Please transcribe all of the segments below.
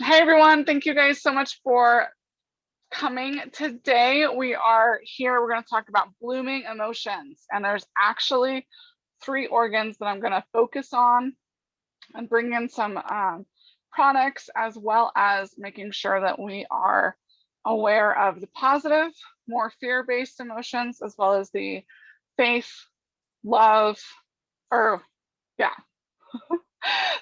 Hi, everyone. Thank you guys so much for coming. Today, we are here. We're going to talk about blooming emotions. And there's actually 3 organs that I'm going to focus on and bring in some products, as well as making sure that we are aware of the positive, more fear-based emotions, as well as the faith, love, or yeah,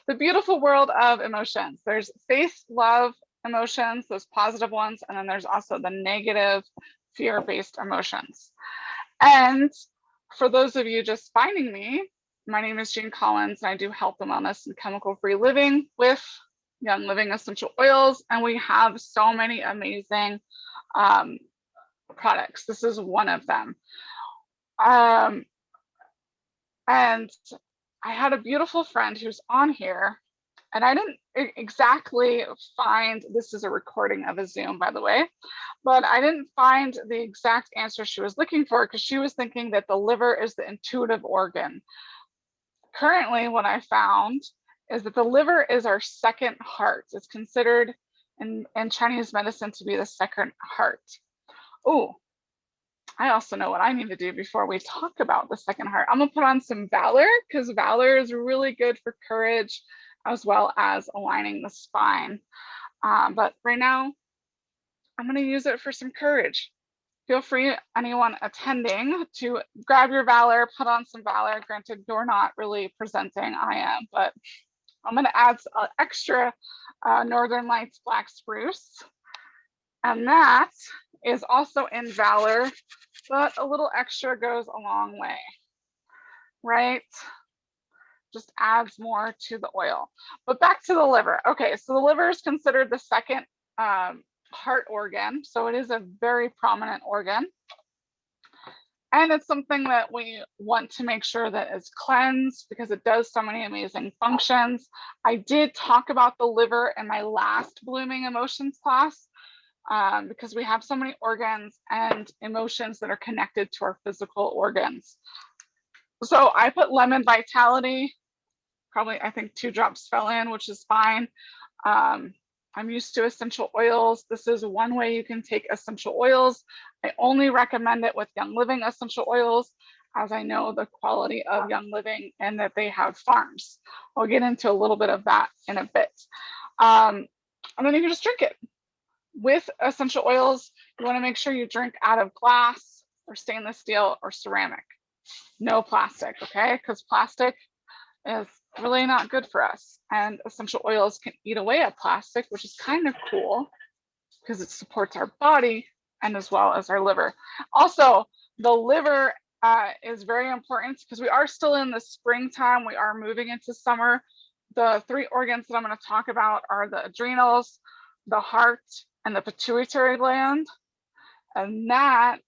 the beautiful world of emotions. There's faith, love, emotions, those positive ones, and then there's also the negative fear-based emotions. And for those of you just finding me, my name is Jean Collins, and I do health and wellness and chemical-free living with Young Living essential oils, and we have so many amazing products. This is one of them. And I had a beautiful friend who's on here, and I didn't exactly find, this is a recording of a Zoom, by the way, but I didn't find the exact answer she was looking for because she was thinking that the liver is the intuitive organ. Currently, what I found is that the liver is our second heart. It's considered in Chinese medicine to be the second heart. Oh, I also know what I need to do before we talk about the second heart. I'm gonna put on some Valor because Valor is really good for courage as well as aligning the spine. But right now, I'm gonna use it for some courage. Feel free, anyone attending, to grab your Valor, put on some Valor. Granted, you're not really presenting, I am, but I'm gonna add extra Northern Lights Black Spruce. And that is also in Valor, but a little extra goes a long way, right? Just adds more to the oil. But back to the liver. Okay, so the liver is considered the second heart organ, so it is a very prominent organ. And it's something that we want to make sure that is cleansed because it does so many amazing functions. I did talk about the liver in my last blooming emotions class because we have so many organs and emotions that are connected to our physical organs. So I put lemon vitality, probably I think 2 drops fell in, which is fine. I'm used to essential oils. This is one way you can take essential oils. I only recommend it with Young Living essential oils, as I know the quality of Young Living and that they have farms. I'll get into a little bit of that in a bit. And then you can just drink it. With essential oils, you want to make sure you drink out of glass or stainless steel or ceramic. No plastic, okay? Because plastic is really not good for us. And essential oils can eat away at plastic, which is kind of cool because it supports our body and as well as our liver. Also, the liver is very important because we are still in the springtime. We are moving into summer. The 3 organs that I'm going to talk about are the adrenals, the heart, and the pituitary gland. And that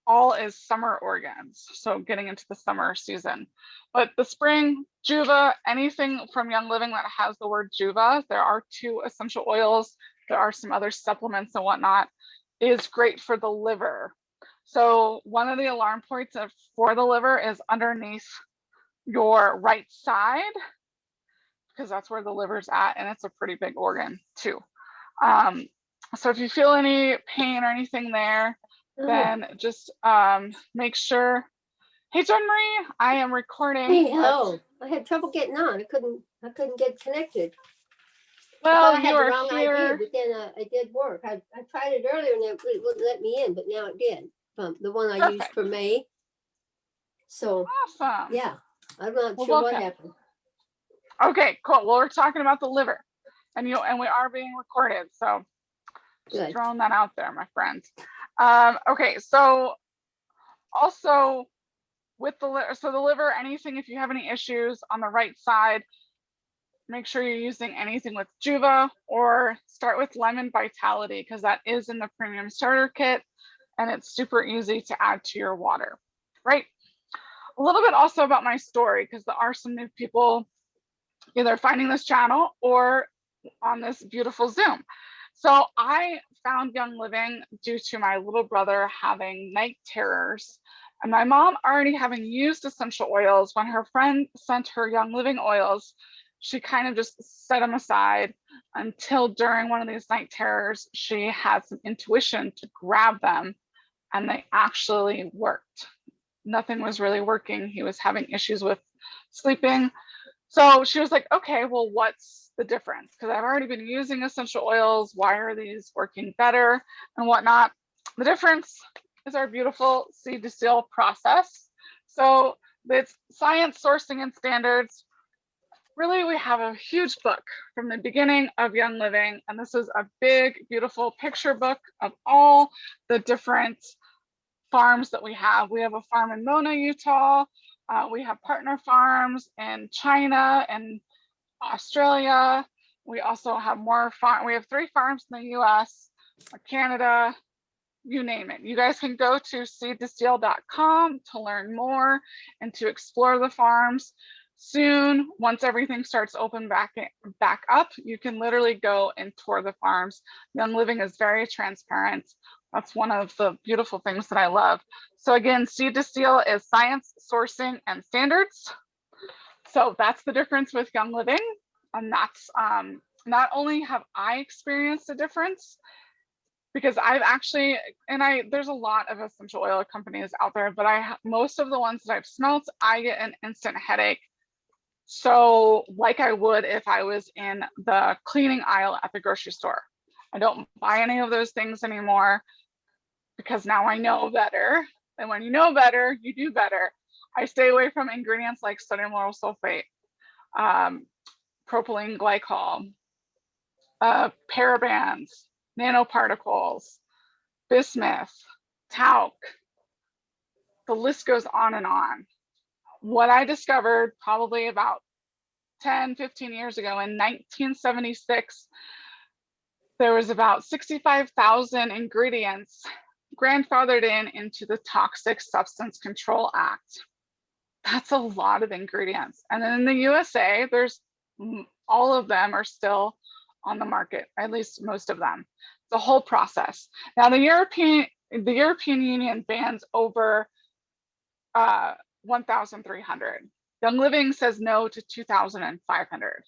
all is summer organs, so getting into the summer season. But the spring, Juva, anything from Young Living that has the word Juva, there are 2 essential oils, there are some other supplements and whatnot, is great for the liver. So one of the alarm points for the liver is underneath your right side, because that's where the liver's at, and it's a pretty big organ too. So if you feel any pain or anything there, then just make sure. Hey, John Marie, I am recording. Hey, hello. I had trouble getting on. I couldn't get connected. Well, I you are wrong here. ID, but then it did work. I tried it earlier and it wouldn't let me in, but now it did. The one I used for May. So awesome. Yeah, I'm not sure what happened. Okay, cool. Well, we're talking about the liver, and we are being recorded, so just throwing that out there, my friends. Okay, so also with the liver, so the liver, anything, if you have any issues on the right side, make sure you're using anything with Juva, or start with Lemon Vitality because that is in the premium starter kit and it's super easy to add to your water, right? A little bit also about my story, because there are some new people either finding this channel or on this beautiful Zoom. So I found Young Living due to my little brother having night terrors, and my mom already having used essential oils. When her friend sent her Young Living oils, she kind of just set them aside until during one of these night terrors, she had some intuition to grab them, and they actually worked. Nothing was really working. He was having issues with sleeping. So she was like, okay, well, what's the difference? Because I've already been using essential oils. Why are these working better and whatnot? The difference is our beautiful seed to seal process. So it's science, sourcing, and standards. Really, we have a huge book from the beginning of Young Living, and this is a big, beautiful picture book of all the different farms that we have. We have a farm in Mona, Utah. We have partner farms in China and Australia. We also have more we have 3 farms in the US, Canada, you name it. You guys can go to seedtoseal.com to learn more and to explore the farms. Soon, once everything starts open back up, you can literally go and tour the farms. Young Living is very transparent. That's one of the beautiful things that I love. So again, Seed to Seal is science, sourcing, and standards. So that's the difference with Young Living. And that's not only have I experienced a difference, because I've actually, there's a lot of essential oil companies out there, but most of the ones that I've smelt, I get an instant headache. So like I would if I was in the cleaning aisle at the grocery store. I don't buy any of those things anymore because now I know better. And when you know better, you do better. I stay away from ingredients like sodium lauryl sulfate, propylene glycol, parabens, nanoparticles, bismuth, talc. The list goes on and on. What I discovered probably about 10, 15 years ago in 1976, there was about 65,000 ingredients grandfathered into the Toxic Substance Control Act. That's a lot of ingredients. And then in the USA, there's all of them are still on the market, at least most of them. The whole process. Now the European Union bans over 1,300. Young Living says no to 2,500.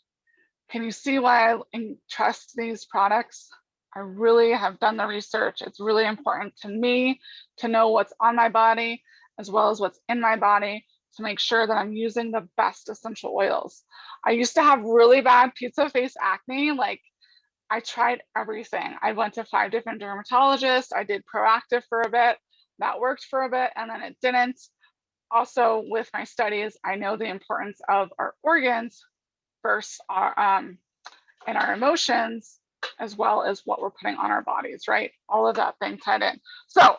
Can you see why I trust these products? I really have done the research. It's really important to me to know what's on my body as well as what's in my body to make sure that I'm using the best essential oils. I used to have really bad pizza face acne. Like, I tried everything. I went to 5 different dermatologists. I did Proactive for a bit. That worked for a bit, and then it didn't. Also, with my studies, I know the importance of our organs versus our and our emotions, as well as what we're putting on our bodies, right? All of that thing tied in. So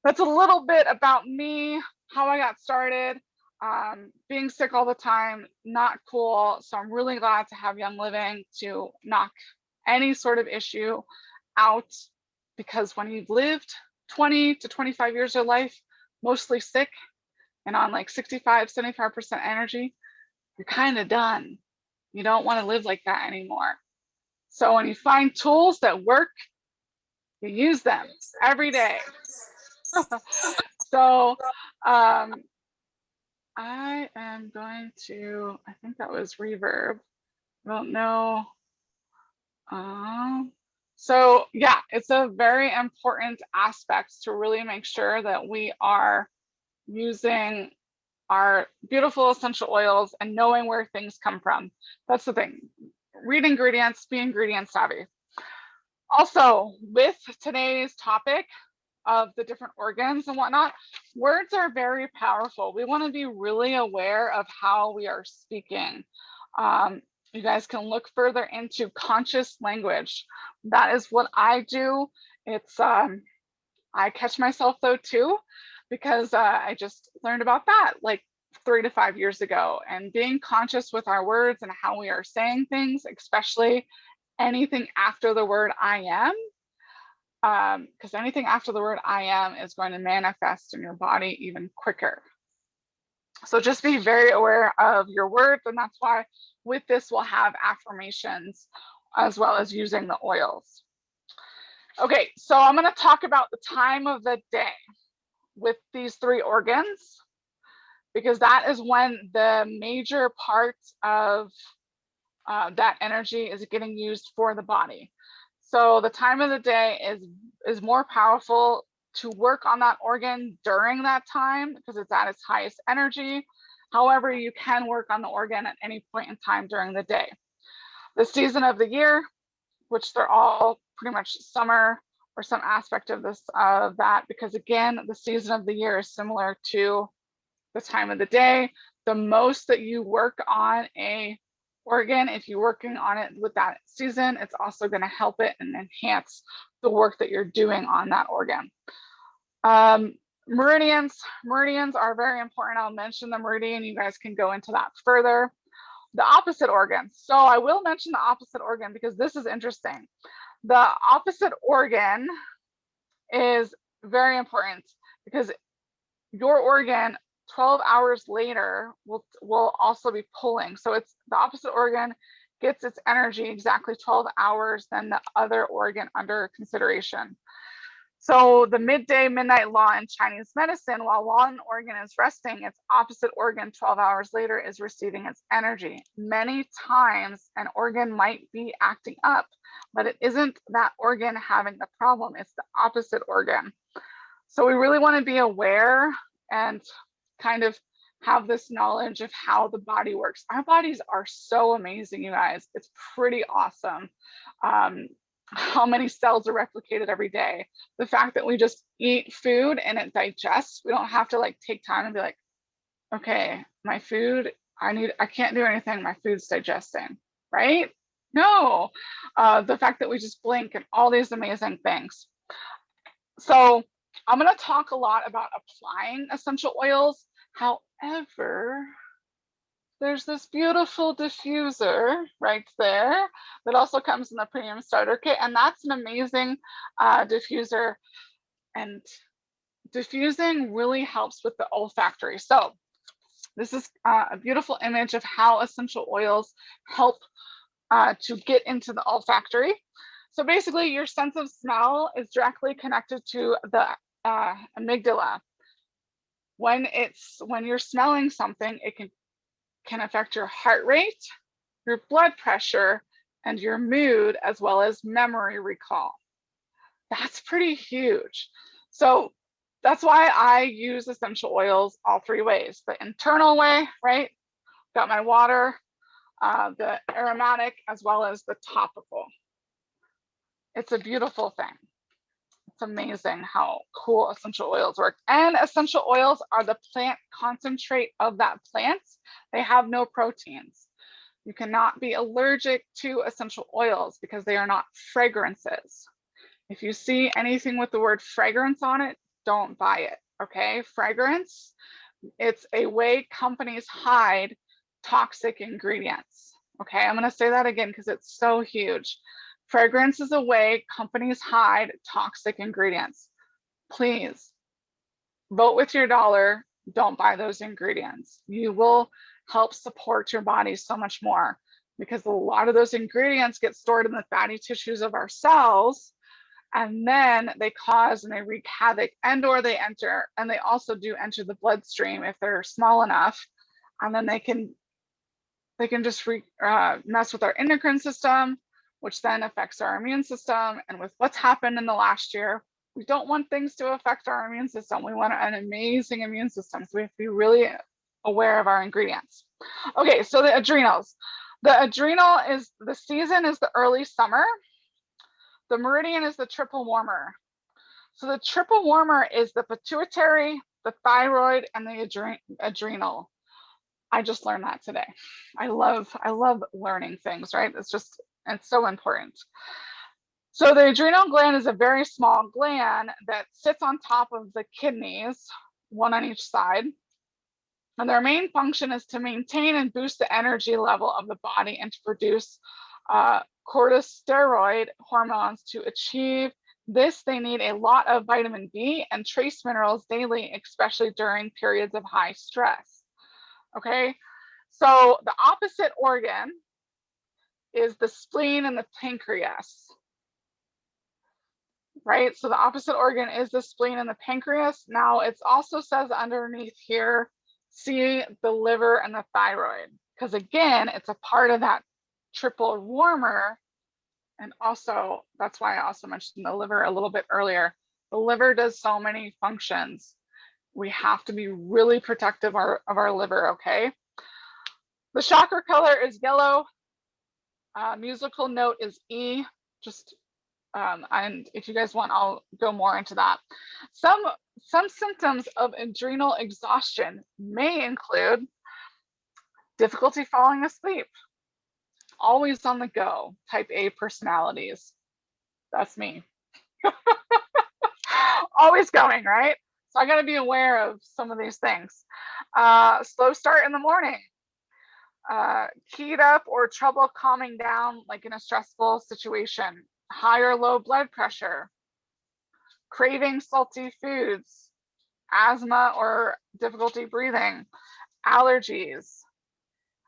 that's a little bit about me, how I got started. Being sick all the time, not cool. So I'm really glad to have Young Living to knock any sort of issue out, because when you've lived 20 to 25 years of life, mostly sick and on like 65, 75% energy, you're kind of done. You don't want to live like that anymore. So when you find tools that work, you use them every day. So I am going to, I think that was reverb. I don't know. So yeah, it's a very important aspect to really make sure that we are using our beautiful essential oils and knowing where things come from. That's the thing. Read ingredients, be ingredient savvy. Also, with today's topic of the different organs and whatnot, words are very powerful. We want to be really aware of how we are speaking. You guys can look further into conscious language. That is what I do. It's I catch myself though too, because I just learned about that like 3 to 5 years ago, and being conscious with our words and how we are saying things, especially anything after the word I am, because anything after the word I am is going to manifest in your body even quicker. So just be very aware of your words, and that's why with this we'll have affirmations as well as using the oils. Okay, so I'm going to talk about the time of the day with these 3 organs, because that is when the major parts of that energy is getting used for the body. So the time of the day is more powerful to work on that organ during that time because it's at its highest energy. However, you can work on the organ at any point in time during the day. The season of the year, which they're all pretty much summer or some aspect of this, of that, because again, the season of the year is similar to the time of the day. The most that you work on a organ, if you're working on it with that season, it's also going to help it and enhance the work that you're doing on that organ. Meridians are very important. I'll mention the meridian. You guys can go into that further. The opposite organ. So I will mention the opposite organ because this is interesting. The opposite organ is very important because your organ 12 hours later will also be pulling. So it's the opposite organ gets its energy exactly 12 hours than the other organ under consideration. So the midnight law in Chinese medicine, while one organ is resting, its opposite organ 12 hours later is receiving its energy. Many times an organ might be acting up, but it isn't that organ having the problem, it's the opposite organ. So we really want to be aware and kind of have this knowledge of how the body works. Our bodies are so amazing, you guys. It's pretty awesome. How many cells are replicated every day. The fact that we just eat food and it digests, we don't have to like take time and be like, okay, my food, I can't do anything, my food's digesting, right? No, the fact that we just blink and all these amazing things. So I'm gonna talk a lot about applying essential oils. However, there's this beautiful diffuser right there that also comes in the premium starter kit, and that's an amazing diffuser. And diffusing really helps with the olfactory. So this is a beautiful image of how essential oils help to get into the olfactory. So basically, your sense of smell is directly connected to the amygdala. When you're smelling something, it can affect your heart rate, your blood pressure, and your mood, as well as memory recall. That's pretty huge. So that's why I use essential oils all three ways. The internal way, right? Got my water, the aromatic, as well as the topical. It's a beautiful thing. It's amazing how cool essential oils work. And essential oils are the plant concentrate of that plant. They have no proteins. You cannot be allergic to essential oils because they are not fragrances. If you see anything with the word fragrance on it, don't buy it, okay? Fragrance, it's a way companies hide toxic ingredients, okay? I'm gonna say that again because it's so huge. Fragrance is a way companies hide toxic ingredients. Please vote with your dollar. Don't buy those ingredients. You will help support your body so much more because a lot of those ingredients get stored in the fatty tissues of our cells, and then they cause and they wreak havoc, and or they enter, and they also do enter the bloodstream if they're small enough, and then they can just mess with our endocrine system, which then affects our immune system. And with what's happened in the last year, we don't want things to affect our immune system. We want an amazing immune system. So we have to be really aware of our ingredients. Okay, so the adrenals. The adrenal is, the season is the early summer. The meridian is the triple warmer. So the triple warmer is the pituitary, the thyroid, and the adrenal. I just learned that today. I love learning things, right? It's so important. So the adrenal gland is a very small gland that sits on top of the kidneys, one on each side. And their main function is to maintain and boost the energy level of the body and to produce corticosteroid hormones. To achieve this, they need a lot of vitamin B and trace minerals daily, especially during periods of high stress. Okay, so the opposite organ is the spleen and the pancreas, right? So the opposite organ is the spleen and the pancreas. Now it also says underneath here, see the liver and the thyroid, because again, it's a part of that triple warmer. And also, that's why I also mentioned the liver a little bit earlier. The liver does so many functions. We have to be really protective of our liver, okay? The chakra color is yellow. Musical note is E. And if you guys want, I'll go more into that. Some symptoms of adrenal exhaustion may include difficulty falling asleep, always on the go, type A personalities. That's me. Always going, right? So I got to be aware of some of these things. Slow start in the morning. Keyed up or trouble calming down, like in a stressful situation. High or low blood pressure. Craving salty foods. Asthma or difficulty breathing. Allergies.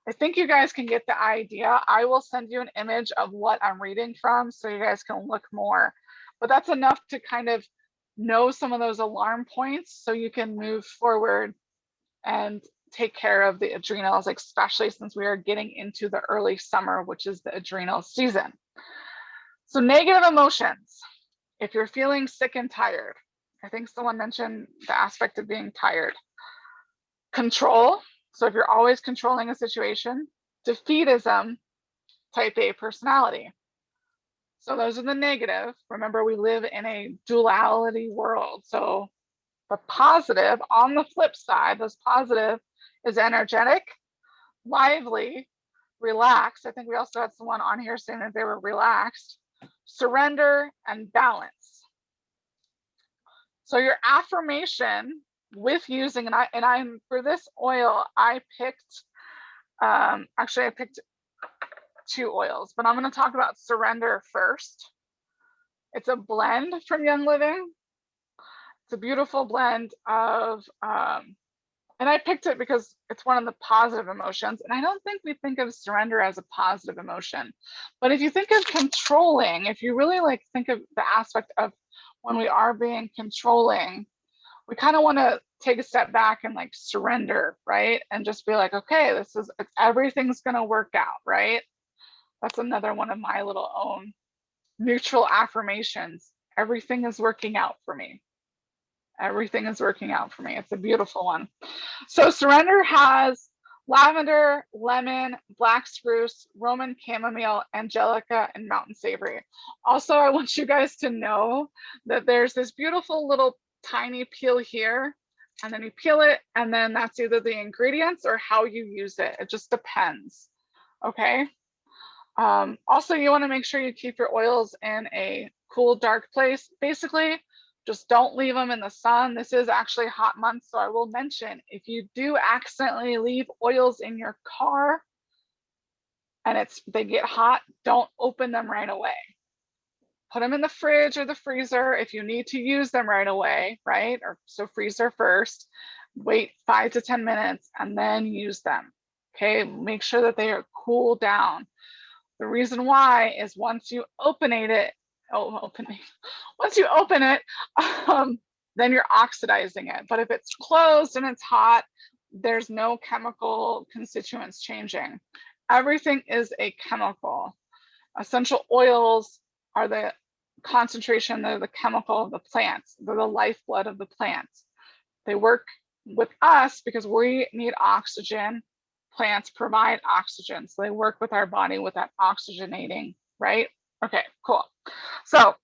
I think you guys can get the idea. I will send you an image of what I'm reading from so you guys can look more. But that's enough to kind of know some of those alarm points so you can move forward and take care of the adrenals, especially since we are getting into the early summer, which is the adrenal season. So negative emotions. If you're feeling sick and tired, I think someone mentioned the aspect of being tired. Control. So if you're always controlling a situation. Defeatism, type A personality. So those are the negative. Remember, we live in a duality world. So the positive, on the flip side, this positive is energetic, lively, relaxed. I think we also had someone on here saying that they were relaxed, surrender, and balance. So your affirmation with using, and I'm for this oil, I picked, actually I picked 2 oils, but I'm going to talk about surrender first. It's a blend from Young Living. It's a beautiful blend of, and I picked it because it's one of the positive emotions. And I don't think we think of surrender as a positive emotion. But if you think of controlling, if you really like think of the aspect of when we are being controlling, we kind of want to take a step back and like surrender, right? And just be like, okay, everything's going to work out, right? That's another one of my little own neutral affirmations. Everything is working out for me. Everything is working out for me. It's a beautiful one. So surrender has lavender, lemon, black spruce, Roman chamomile, angelica, and mountain savory. Also, I want you guys to know that there's this beautiful little tiny peel here, and then you peel it, and then that's either the ingredients or how you use it. It just depends. Okay. Also, you want to make sure you keep your oils in a cool, dark place. Basically, just don't leave them in the sun. This is actually a hot month, so I will mention if you do accidentally leave oils in your car and they get hot, don't open them right away. Put them in the fridge or the freezer if you need to use them right away, right? Or so freezer first, wait 5 to 10 minutes and then use them. Okay, make sure that they are cooled down. The reason why is once you open it, then you're oxidizing it. But if it's closed and it's hot, there's no chemical constituents changing. Everything is a chemical. Essential oils are the concentration, they're the chemical of the plants. They're the lifeblood of the plants. They work with us because we need oxygen. Plants provide oxygen. So they work with our body with that oxygenating, right? Okay, cool. So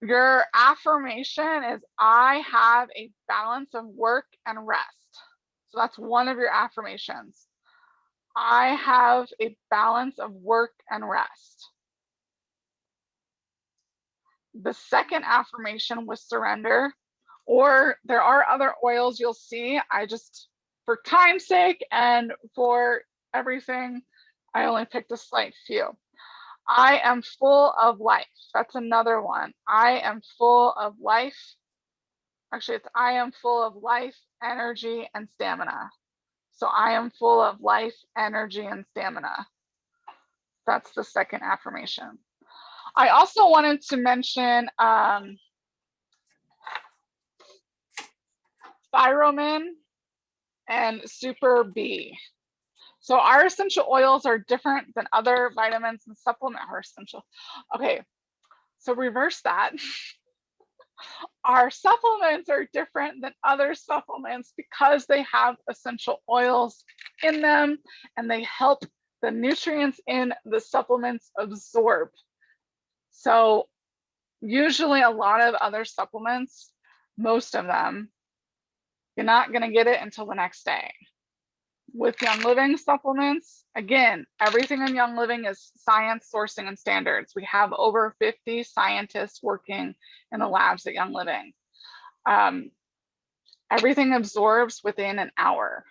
your affirmation is, I have a balance of work and rest. So that's one of your affirmations. I have a balance of work and rest. The second affirmation was surrender, or there are other oils you'll see. I just, for time's sake and for everything, I only picked a slight few. I am full of life. That's another one. I am full of life. Actually, it's I am full of life, energy, and stamina. So I am full of life, energy, and stamina. That's the second affirmation. I also wanted to mention Thyromin and Super B. So our essential oils are different than other vitamins and supplement our essential. Okay, so reverse that. Our supplements are different than other supplements because they have essential oils in them and they help the nutrients in the supplements absorb. So usually a lot of other supplements, most of them, you're not going to get it until the next day. With Young Living supplements, again, everything in Young Living is science, sourcing, and standards. We have over 50 scientists working in the labs at Young Living. Everything absorbs within an hour.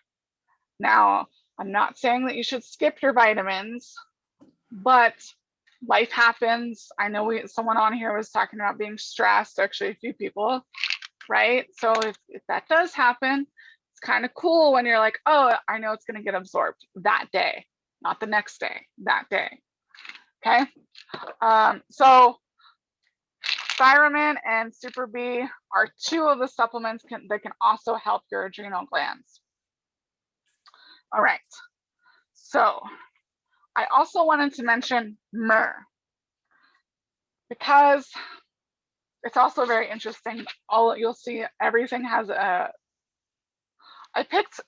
Now, I'm not saying that you should skip your vitamins, but life happens. I know someone on here was talking about being stressed, actually a few people, right? So if that does happen, it's kind of cool when you're like, oh, I know it's going to get absorbed that day, not the next day, that day. Okay. So Thyroid and Super B are two of the supplements that can also help your adrenal glands. All right. So I also wanted to mention myrrh because it's also very interesting. You'll see everything has a. I picked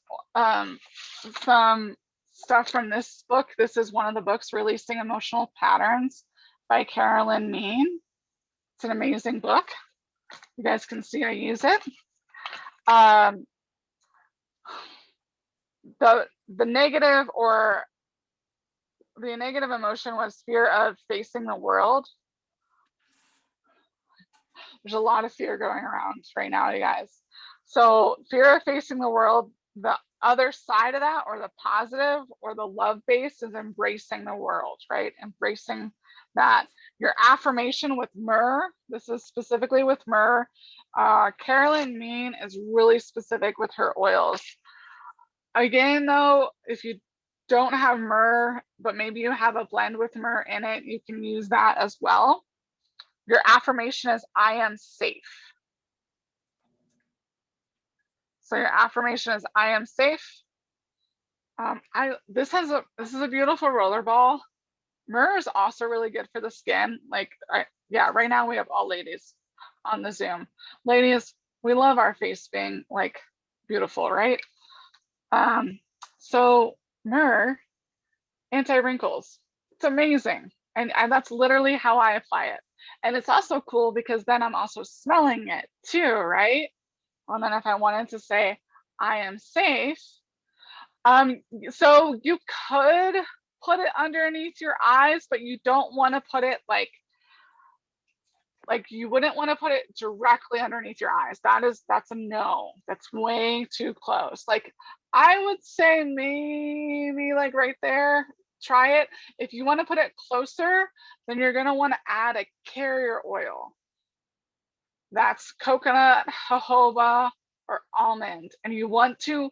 some stuff from this book. This is one of the books, Releasing Emotional Patterns by Carolyn Mean. It's an amazing book. You guys can see I use it. The negative emotion was fear of facing the world. There's a lot of fear going around right now, you guys. So fear of facing the world, the other side of that, or the positive or the love base, is embracing the world, right? Embracing that. Your affirmation with myrrh, this is specifically with myrrh. Carolyn Mean is really specific with her oils. Again, though, if you don't have myrrh, but maybe you have a blend with myrrh in it, you can use that as well. Your affirmation is, I am safe. So your affirmation is, I am safe. This is a beautiful roller ball. Myrrh is also really good for the skin. Like, yeah, right now we have all ladies on the Zoom. Ladies, we love our face being like beautiful, right? So myrrh, anti-wrinkles, it's amazing. And that's literally how I apply it. And it's also cool because then I'm also smelling it too, right? And then if I wanted to say, I am safe, so you could put it underneath your eyes, but you don't want to put it like you wouldn't want to put it directly underneath your eyes. That's a no. That's way too close. Like, I would say maybe like right there, try it. If you want to put it closer, then you're going to want to add a carrier oil. That's coconut, jojoba, or almond. And you want to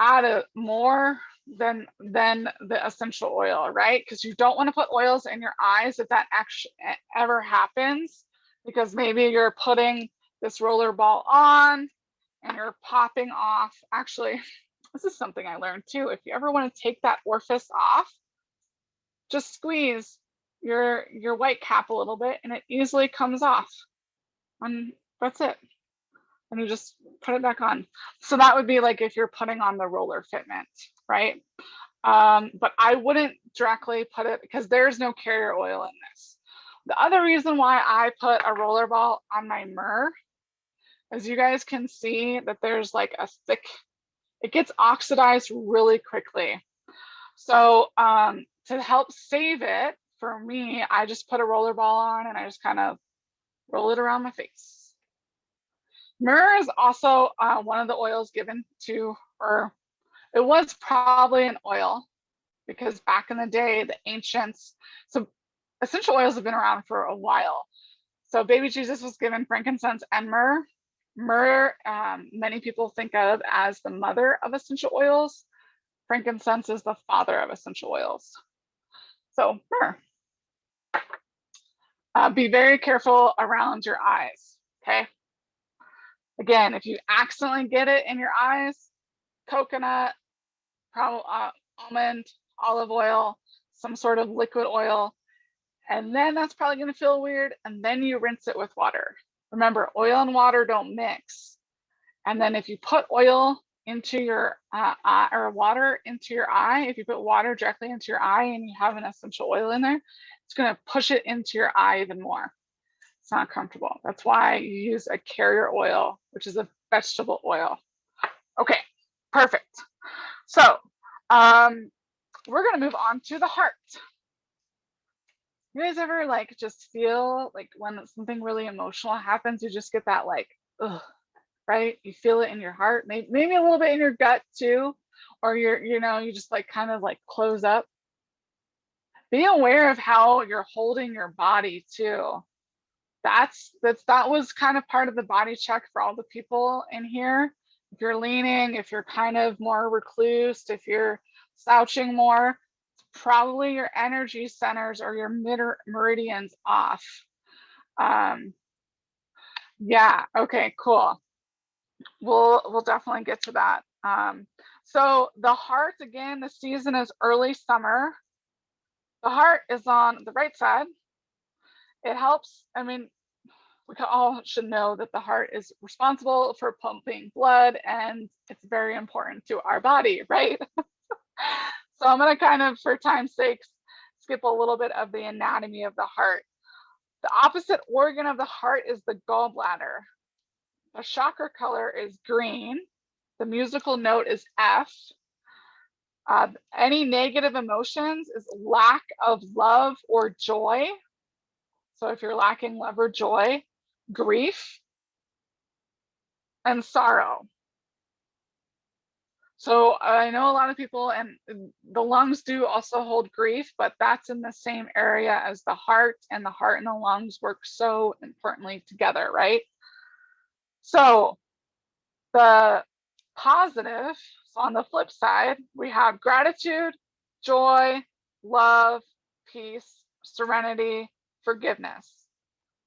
add more than the essential oil, right? Because you don't want to put oils in your eyes if that actually ever happens, because maybe you're putting this roller ball on and you're popping off. Actually, this is something I learned too. If you ever want to take that orifice off, just squeeze your white cap a little bit and it easily comes off. And that's it. And you just put it back on. So that would be like if you're putting on the roller fitment, right? But I wouldn't directly put it, because there's no carrier oil in this. The other reason why I put a roller ball on my myrrh, as you guys can see that there's like a thick, it gets oxidized really quickly. So to help save it, for me, I just put a roller ball on and I just kind of roll it around my face. Myrrh is also one of the oils given to, or it was probably an oil, because back in the day, the ancients, so essential oils have been around for a while. So baby Jesus was given frankincense and myrrh. Myrrh, many people think of as the mother of essential oils. Frankincense is the father of essential oils. So myrrh. Be very careful around your eyes, okay? Again, if you accidentally get it in your eyes, coconut, almond, olive oil, some sort of liquid oil, and then that's probably going to feel weird. And then you rinse it with water. Remember, oil and water don't mix. And then if you put oil into your eye, or water into your eye, if you put water directly into your eye and you have an essential oil in there, it's going to push it into your eye even more. It's not comfortable. That's why you use a carrier oil, which is a vegetable oil. Okay, perfect. So we're going to move on to the heart. You guys ever like just feel like when something really emotional happens, you just get that like, ugh, right? You feel it in your heart, maybe a little bit in your gut too, or you just like kind of like close up. Be aware of how you're holding your body too. That was kind of part of the body check for all the people in here. If you're leaning, if you're kind of more recluse, if you're slouching more, it's probably your energy centers or your meridians off. Yeah, okay, cool. We'll definitely get to that. So the heart, again, the season is early summer. The heart is on the right side. It helps, I mean, we all should know that the heart is responsible for pumping blood, and it's very important to our body, right? So I'm going to kind of, for time's sake, skip a little bit of the anatomy of the heart. The opposite organ of the heart is the gallbladder. The chakra color is green. The musical note is F. Any negative emotions is lack of love or joy. So if you're lacking love or joy, grief, and sorrow. So I know a lot of people, and the lungs do also hold grief, but that's in the same area as the heart, and the heart and the lungs work so importantly together, right? So the positive, so on the flip side, we have gratitude, joy, love, peace, serenity, forgiveness.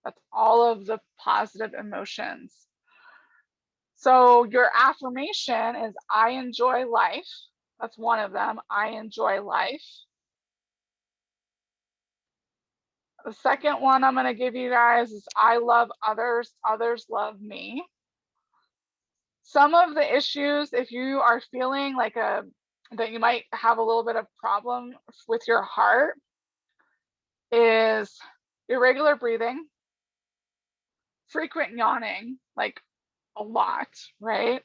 That's all of the positive emotions. So your affirmation is, I enjoy life. That's one of them. I enjoy life. The second one I'm going to give you guys is, I love others. Others love me. Some of the issues, if you are feeling like that you might have a little bit of problem with your heart, is irregular breathing, frequent yawning, like a lot, right?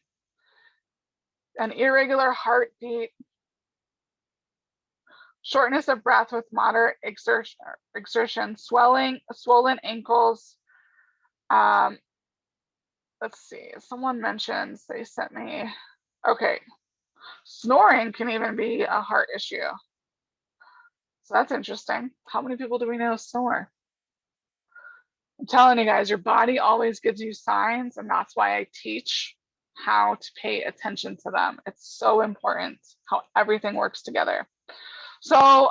An irregular heartbeat, shortness of breath with moderate exertion, swollen ankles. Let's see, someone mentions, they sent me, okay, snoring can even be a heart issue. So that's interesting. How many people do we know snore? I'm telling you guys, your body always gives you signs, and that's why I teach how to pay attention to them. It's so important how everything works together. So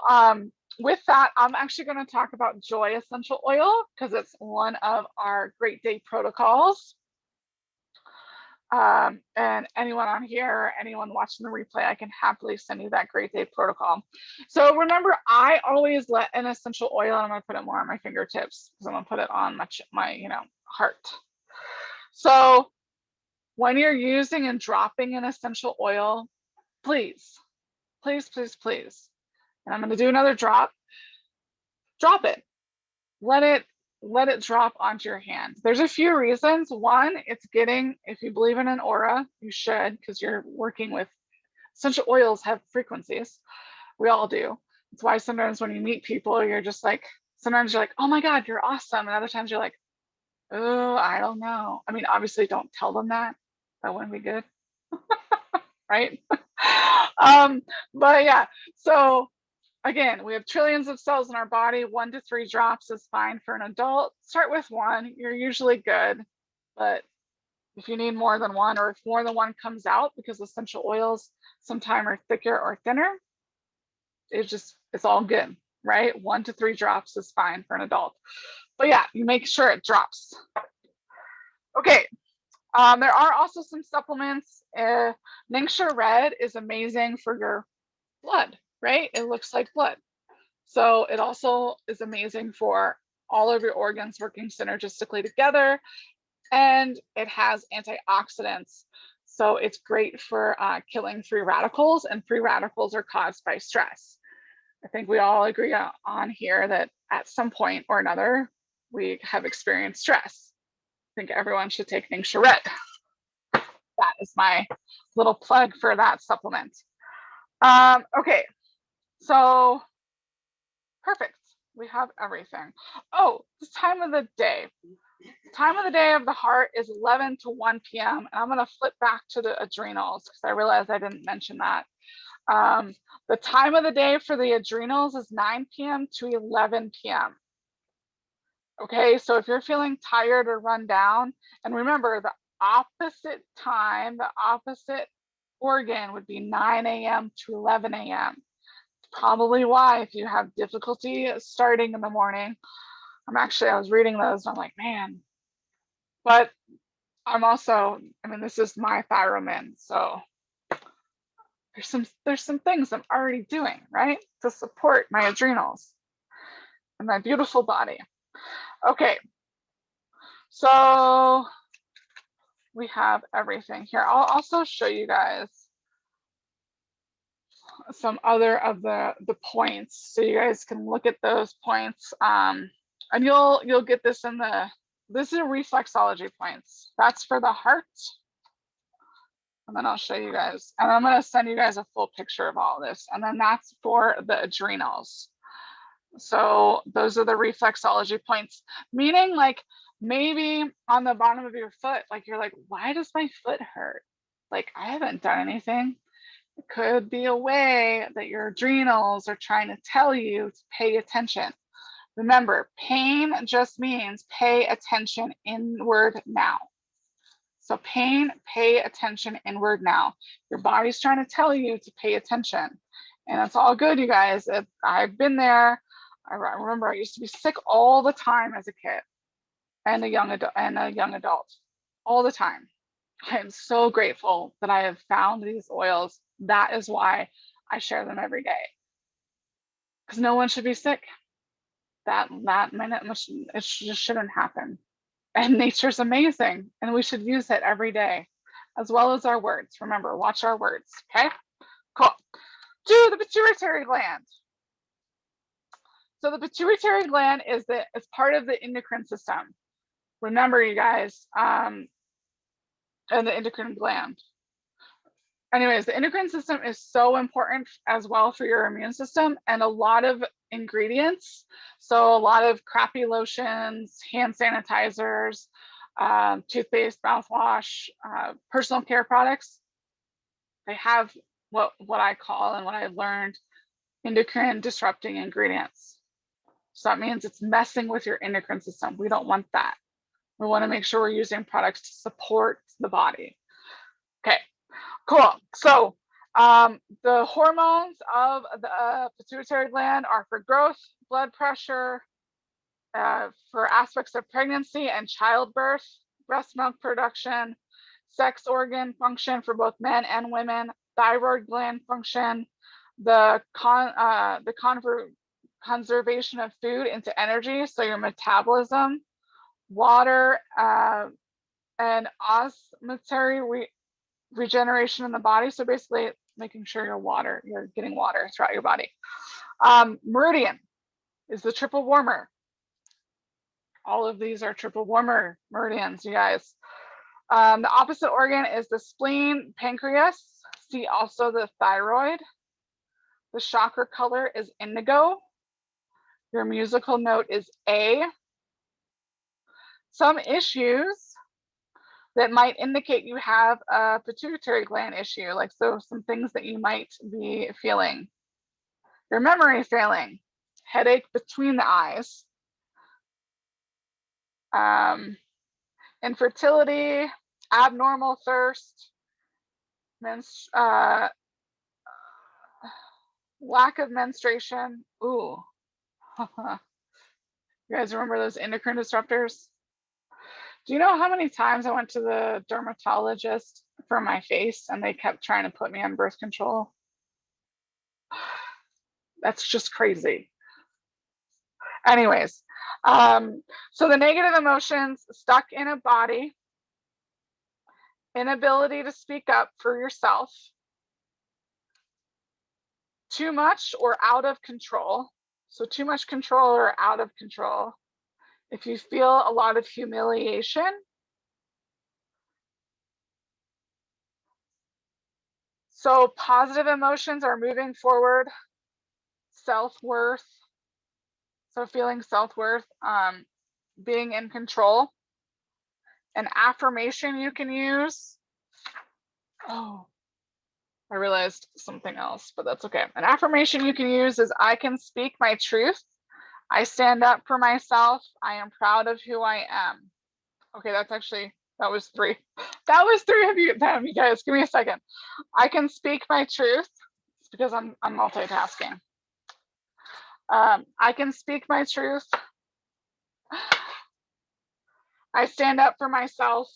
with that, I'm actually going to talk about joy essential oil, because it's one of our Great Day protocols. And anyone on here, or anyone watching the replay, I can happily send you that Great Day protocol. So remember, I always let an essential oil, and I'm going to put it more on my fingertips, because I'm going to put it on my heart. So when you're using and dropping an essential oil, please, please, please, please, and I'm going to do another drop it. Let it drop onto your hand. There's a few reasons. One, it's getting, if you believe in an aura, you should, because you're working with essential oils, have frequencies. We all do. That's why sometimes when you meet people, you're just like, sometimes you're like, oh my God, you're awesome. And other times you're like, oh, I don't know. I mean, obviously don't tell them that. That wouldn't be good. Right? But yeah, so again, we have trillions of cells in our body. 1 to 3 drops is fine for an adult. Start with 1, you're usually good. But if you need more than 1, or if more than 1 comes out, because essential oils sometimes are thicker or thinner, it's all good, right? 1 to 3 drops is fine for an adult. But yeah, you make sure it drops. Okay. There are also some supplements. Ningxia Red is amazing for your blood, right? It looks like blood. So it also is amazing for all of your organs working synergistically together, and it has antioxidants. So it's great for killing free radicals, and free radicals are caused by stress. I think we all agree on here that at some point or another, we have experienced stress. I think everyone should take Ningxia Red. That is my little plug for that supplement. Okay, so perfect. We have everything. Oh, the time of the day. Time of the day of the heart is 11 to 1 p.m. And I'm going to flip back to the adrenals because I realized I didn't mention that. The time of the day for the adrenals is 9 p.m. to 11 p.m. Okay, so if you're feeling tired or run down, and remember the opposite time, the opposite organ would be 9 a.m. to 11 a.m. Probably why, if you have difficulty starting in the morning, I was reading those and I'm like, man, but I'm also, I mean, this is my thyromin, so there's some things I'm already doing, right, to support my adrenals and my beautiful body. Okay, so we have everything here. I'll also show you guys some other of the points so you guys can look at those points, and you'll get this in this is reflexology points. That's for the heart. And then I'll show you guys, and I'm going to send you guys a full picture of all this. And then that's for the adrenals. So those are the reflexology points, meaning like maybe on the bottom of your foot, like you're like, why does my foot hurt? Like I haven't done anything. It could be a way that your adrenals are trying to tell you to pay attention. Remember, pain just means pay attention inward now. So pain, pay attention inward now. Your body's trying to tell you to pay attention. And it's all good, you guys. I've been there. I remember I used to be sick all the time as a kid and a young adult, all the time. I am so grateful that I have found these oils. That is why I share them every day. Because no one should be sick. That minute, it just shouldn't happen. And nature's amazing, and we should use it every day, as well as our words. Remember, watch our words, okay? Cool. To the pituitary gland. So the pituitary gland is part of the endocrine system. Remember, you guys, and the endocrine gland. Anyways, the endocrine system is so important as well for your immune system, and a lot of ingredients. So a lot of crappy lotions, hand sanitizers, toothpaste, mouthwash, personal care products. They have what I call and what I've learned endocrine disrupting ingredients. So that means it's messing with your endocrine system. We don't want that. We want to make sure we're using products to support the body. Okay. Cool. So the hormones of the pituitary gland are for growth, blood pressure, for aspects of pregnancy and childbirth, breast milk production, sex organ function for both men and women, thyroid gland function, the conservation of food into energy, so your metabolism, water, and osmotic regeneration in the body. So basically making sure you're getting water throughout your body. Meridian is the triple warmer. All of these are triple warmer meridians, you guys. The opposite organ is the spleen, pancreas. See also the thyroid. The chakra color is indigo. Your musical note is A. Some issues that might indicate you have a pituitary gland issue, like so some things that you might be feeling. Your memory failing, headache between the eyes, infertility, abnormal thirst, lack of menstruation. Ooh. You guys remember those endocrine disruptors? Do you know how many times I went to the dermatologist for my face and they kept trying to put me on birth control? That's just crazy. Anyways, so the negative emotions stuck in a body, inability to speak up for yourself, too much or out of control. So too much control or out of control. If you feel a lot of humiliation, so positive emotions are moving forward, self-worth. So feeling self-worth, being in control. An affirmation you can use. Oh, I realized something else, but that's okay. An affirmation you can use is I can speak my truth. I stand up for myself. I am proud of who I am. Okay, that was 3. That was 3 of you. Damn, you guys, give me a second. I can speak my truth. It's because I'm multitasking. I can speak my truth. I stand up for myself.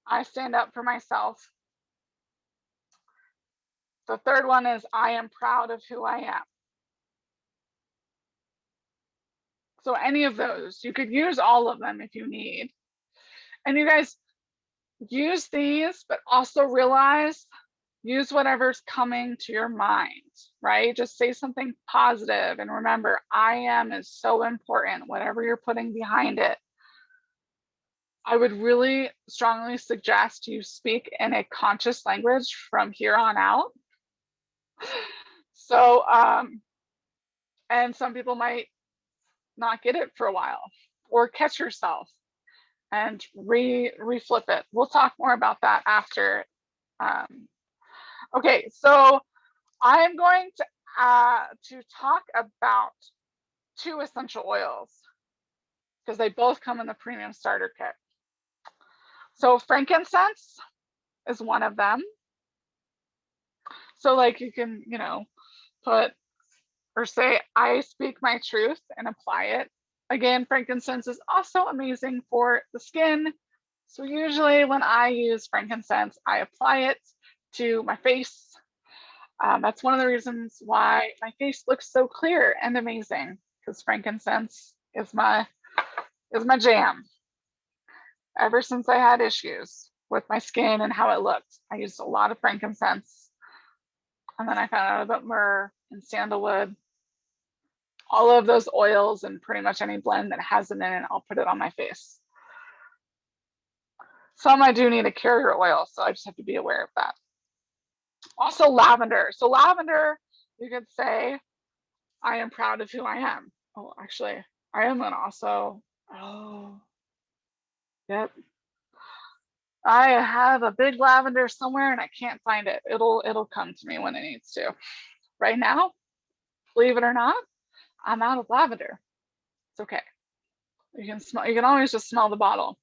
I stand up for myself. The third one is I am proud of who I am. So any of those, you could use all of them if you need. And you guys use these, but also realize, use whatever's coming to your mind, right? Just say something positive. And remember, I am is so important, whatever you're putting behind it. I would really strongly suggest you speak in a conscious language from here on out. So, and some people might not get it for a while, or catch yourself and reflip it. We'll talk more about that after. Okay, so I'm going to talk about 2 essential oils because they both come in the premium starter kit. So frankincense is one of them. So like you can, put or say, I speak my truth and apply it. Again, frankincense is also amazing for the skin. So usually when I use frankincense, I apply it to my face. That's one of the reasons why my face looks so clear and amazing, because frankincense is my jam. Ever since I had issues with my skin and how it looked, I used a lot of frankincense. And then I found out about myrrh and sandalwood. All of those oils and pretty much any blend that has it in it, I'll put it on my face. Some I do need a carrier oil, so I just have to be aware of that. Also lavender. So lavender, you could say, I am proud of who I am. Oh, actually, I am gonna also, yep. I have a big lavender somewhere and I can't find it. It'll come to me when it needs to. Right now, believe it or not, I'm out of lavender. It's okay. You can always just smell the bottle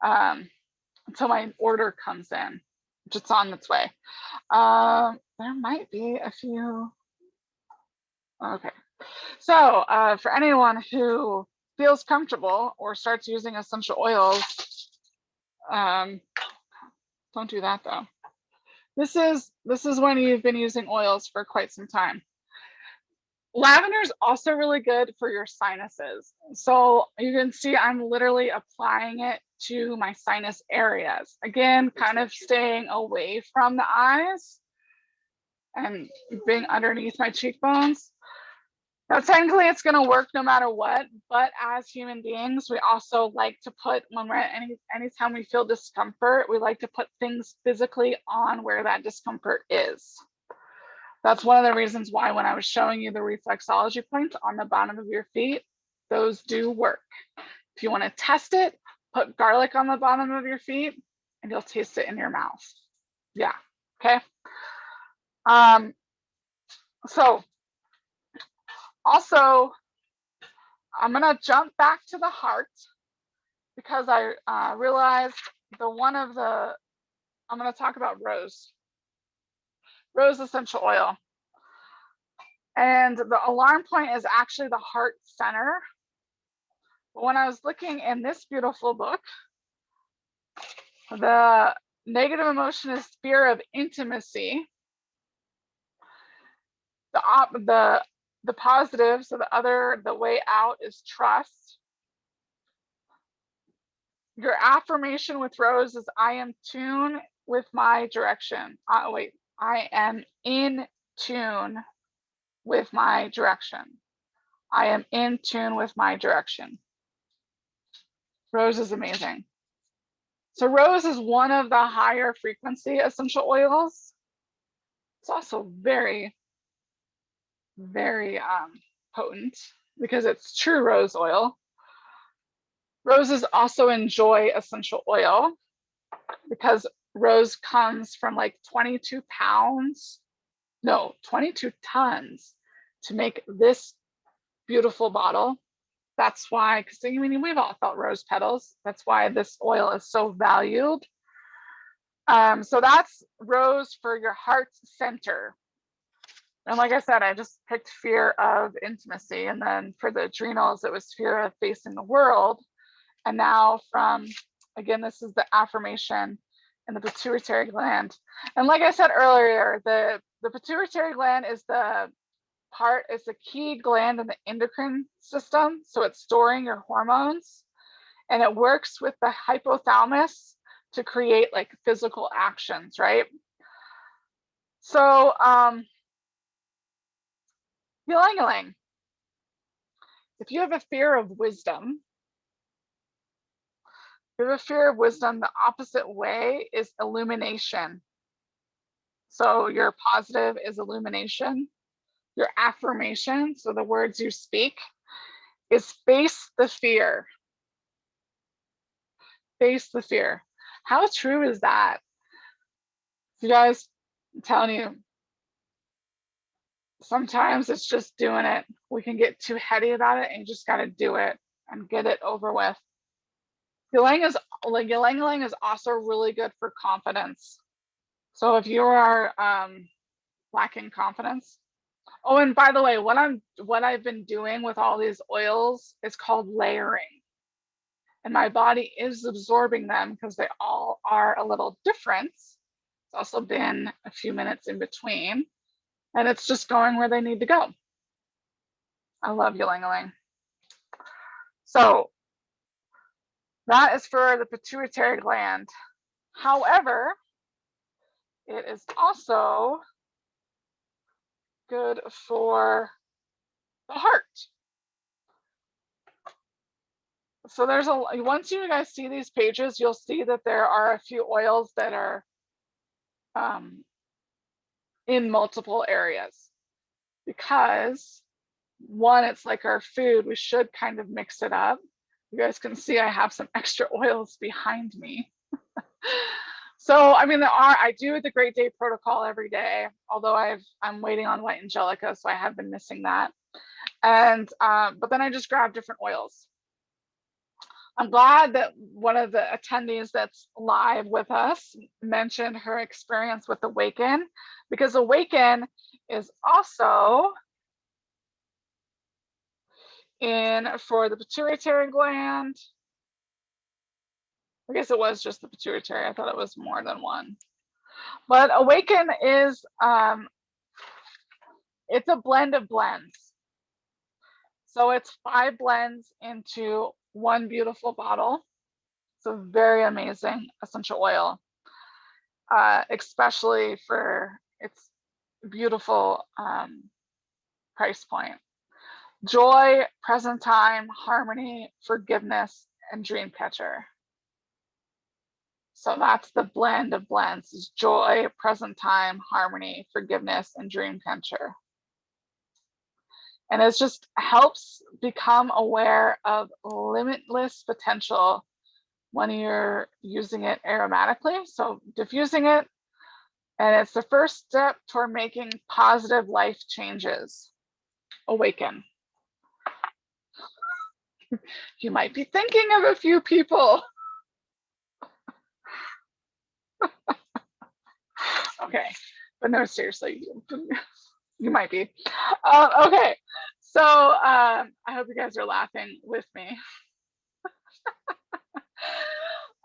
until my order comes in, which it's on its way. There might be a few. Okay. So for anyone who feels comfortable or starts using essential oils, don't do that though. This is when you've been using oils for quite some time. Lavender is also really good for your sinuses. So you can see I'm literally applying it to my sinus areas. Again, kind of staying away from the eyes and being underneath my cheekbones. Now, technically it's gonna work no matter what, but as human beings, we also like to put, when we're anytime we feel discomfort, we like to put things physically on where that discomfort is. That's one of the reasons why when I was showing you the reflexology points on the bottom of your feet, those do work. If you want to test it, put garlic on the bottom of your feet and you'll taste it in your mouth. Yeah, okay. So also, I'm gonna jump back to the heart because I realized I'm gonna talk about rose essential oil. And the alarm point is actually the heart center. But when I was looking in this beautiful book, the negative emotion is fear of intimacy. The positive, so the way out is trust. Your affirmation with Rose is I am tune with my direction. I am in tune with my direction. I am in tune with my direction. Rose is amazing. So Rose is one of the higher frequency essential oils. It's also very, very potent because it's true rose oil. Roses also enjoy essential oil because rose comes from like 22 tons to make this beautiful bottle. That's why, because I mean, we've all felt rose petals. That's why this oil is so valued. So that's rose for your heart's center. And like I said, I just picked fear of intimacy. And then for the adrenals, it was fear of facing the world. And now again, this is the affirmation in the pituitary gland. And like I said earlier, the pituitary gland is it's a key gland in the endocrine system. So it's storing your hormones, and it works with the hypothalamus to create like physical actions, right? So ylang-ylang. If you have a fear of wisdom, the opposite way is illumination. So your positive is illumination. Your affirmation, so the words you speak, is face the fear. Face the fear. How true is that? You guys, I'm telling you, sometimes it's just doing it. We can get too heady about it, and you just got to do it and get it over with. Ylang-ylang is also really good for confidence. So if you are lacking confidence. Oh, and by the way, what I've been doing with all these oils is called layering. And my body is absorbing them because they all are a little different. It's also been a few minutes in between, and it's just going where they need to go. I love ylang-ylang. So that is for the pituitary gland. However, it is also good for the heart. So once you guys see these pages, you'll see that there are a few oils that are in multiple areas, because one, it's like our food, we should kind of mix it up. You guys can see I have some extra oils behind me. So, I mean, I do the Great Day Protocol every day, although I'm waiting on White Angelica, so I have been missing that. And, but then I just grab different oils. I'm glad that one of the attendees that's live with us mentioned her experience with Awaken, because Awaken is also in for the pituitary gland. I guess it was just the pituitary. I thought it was more than one. But Awaken is, it's a blend of blends. So it's 5 blends into one beautiful bottle. It's a very amazing essential oil, especially for its beautiful price point. Joy, present time, harmony, forgiveness, and dream catcher. So that's the blend of blends, is joy, present time, harmony, forgiveness, and dream catcher. And it just helps become aware of limitless potential when you're using it aromatically. So diffusing it, and it's the first step toward making positive life changes. Awaken. You might be thinking of a few people. Okay, but no, seriously, you might be. Okay, so I hope you guys are laughing with me.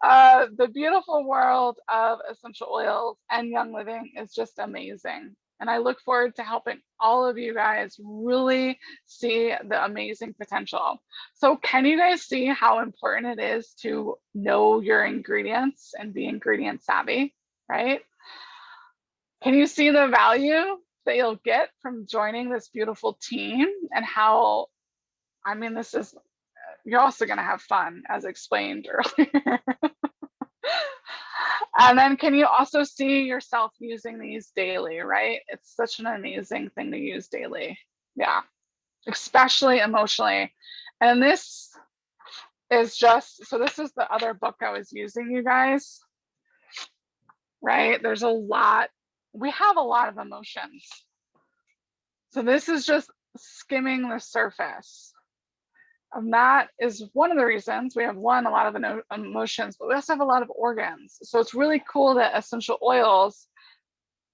The beautiful world of essential oils and young living is just amazing. And I look forward to helping all of you guys really see the amazing potential. So can you guys see how important it is to know your ingredients and be ingredient savvy, right? Can you see the value that you'll get from joining this beautiful team, and how, I mean, this is, you're also going to have fun, as explained earlier. And then can you also see yourself using these daily, right? It's such an amazing thing to use daily. Yeah, especially emotionally. And this is just, so this is the other book I was using, you guys, right? There's a lot, we have a lot of emotions. So this is just skimming the surface. And that is one of the reasons we have a lot of emotions, but we also have a lot of organs. So it's really cool that essential oils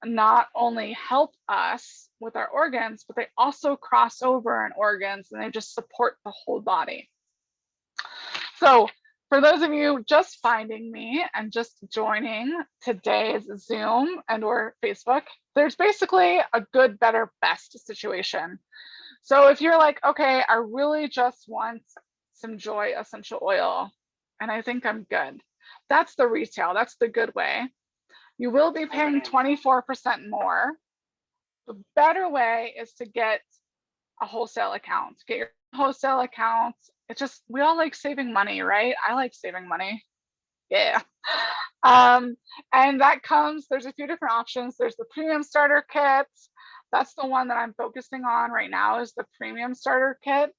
not only help us with our organs, but they also cross over in organs, and they just support the whole body. So for those of you just finding me and just joining today's Zoom and or Facebook, there's basically a good, better, best situation. So if you're like, okay, I really just want some Joy essential oil, and I think I'm good, that's the retail, that's the good way. You will be paying 24% more. The better way is to get a wholesale account. Get your wholesale account. It's just, we all like saving money, right? I like saving money. Yeah. And that comes, there's a few different options. There's the premium starter kit. That's the one that I'm focusing on right now, is the premium starter kit,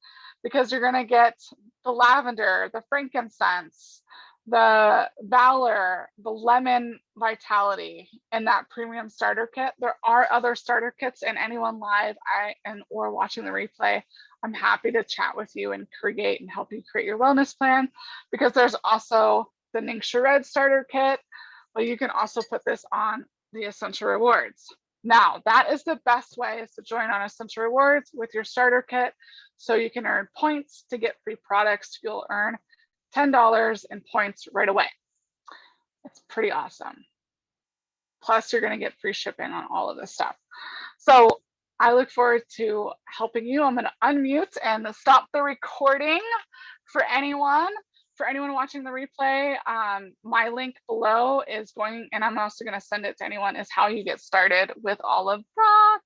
because you're going to get the lavender, the frankincense, the valor, the lemon vitality in that premium starter kit. There are other starter kits, and anyone live or watching the replay, I'm happy to chat with you and create and help you create your wellness plan, because there's also the Ningxia Red starter kit, but you can also put this on the Essential Rewards. Now, that is the best way, is to join on Essential Rewards with your starter kit, so you can earn points to get free products. You'll earn $10 in points right away. It's pretty awesome. Plus, you're going to get free shipping on all of this stuff. So I look forward to helping you. I'm going to unmute and stop the recording for anyone. For anyone watching the replay, my link below is going, and I'm also going to send it to anyone, is how you get started with all of that.